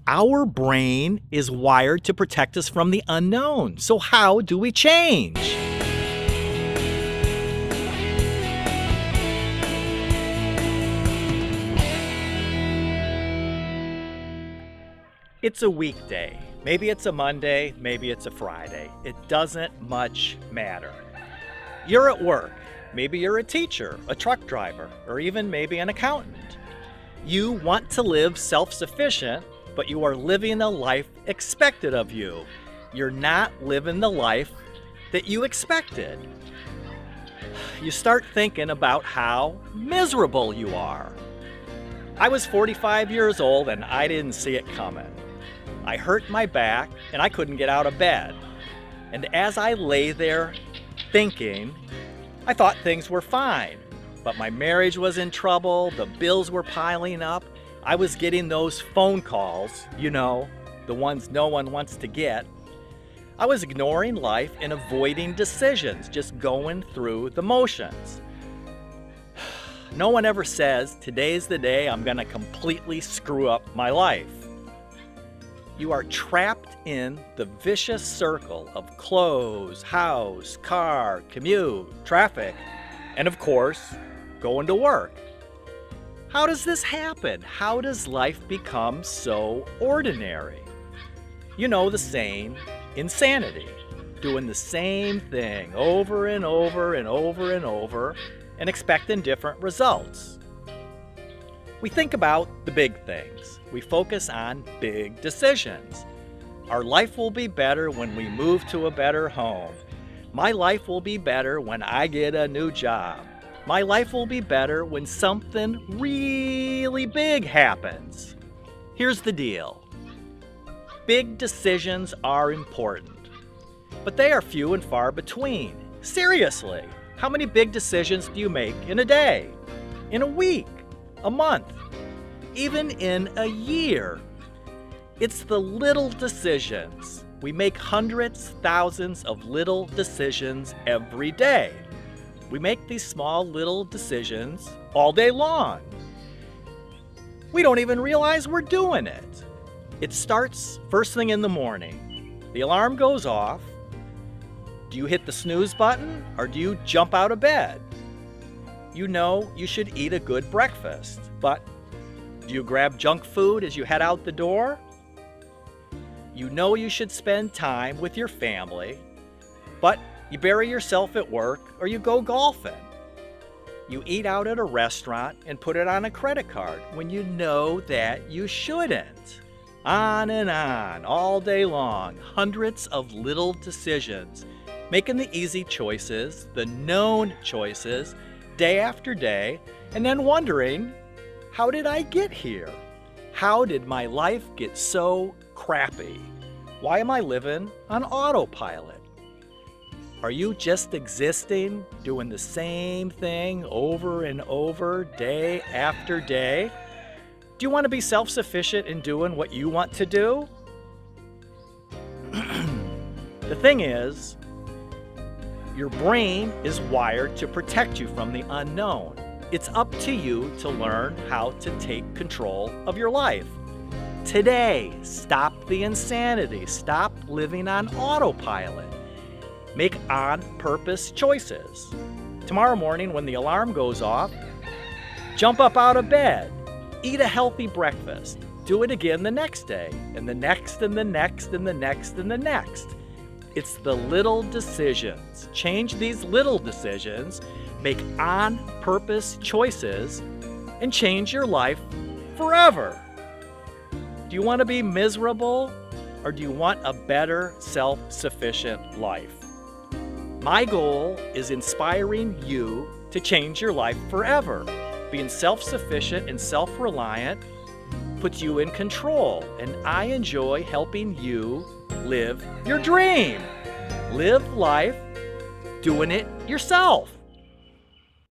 Our brain is wired to protect us from the unknown. So how do we change? It's a weekday. Maybe it's a Monday, maybe it's a Friday. It doesn't much matter. You're at work. Maybe you're a teacher, a truck driver, or even maybe an accountant. You want to live self-sufficient, but you are living the life expected of you. You're not living the life that you expected. You start thinking about how miserable you are. I was 45 years old and I didn't see it coming. I hurt my back and I couldn't get out of bed. And as I lay there thinking, I thought things were fine. But my marriage was in trouble, the bills were piling up, I was getting those phone calls, you know, the ones no one wants to get. I was ignoring life and avoiding decisions, just going through the motions. No one ever says, today's the day I'm gonna completely screw up my life. You are trapped in the vicious circle of clothes, house, car, commute, traffic, and of course, going to work. How does this happen? How does life become so ordinary? You know the saying, insanity. Doing the same thing over and over and over and over and expecting different results. We think about the big things. We focus on big decisions. Our life will be better when we move to a better home. My life will be better when I get a new job. My life will be better when something really big happens. Here's the deal. Big decisions are important, but they are few and far between. Seriously, how many big decisions do you make in a day, in a week, a month, even in a year? It's the little decisions. We make hundreds, thousands of little decisions every day. We make these small little decisions all day long. We don't even realize we're doing it. It starts first thing in the morning. The alarm goes off. Do you hit the snooze button or do you jump out of bed? You know you should eat a good breakfast, but do you grab junk food as you head out the door? You know you should spend time with your family, but you bury yourself at work or you go golfing. You eat out at a restaurant and put it on a credit card when you know that you shouldn't. On and on, all day long, hundreds of little decisions, making the easy choices, the known choices, day after day, and then wondering, how did I get here? How did my life get so crappy? Why am I living on autopilot? Are you just existing, doing the same thing over and over, day after day? Do you want to be self-sufficient in doing what you want to do? The thing is, your brain is wired to protect you from the unknown. It's up to you to learn how to take control of your life. Today, stop the insanity. Stop living on autopilot. Make on-purpose choices. Tomorrow morning when the alarm goes off, jump up out of bed. Eat a healthy breakfast. Do it again the next day, and the next, and the next, and the next, and the next. It's the little decisions. Change these little decisions, make on-purpose choices, and change your life forever. Do you want to be miserable, or do you want a better self-sufficient life? My goal is inspiring you to change your life forever. Being self-sufficient and self-reliant puts you in control, and I enjoy helping you live your dream. Live life doing it yourself.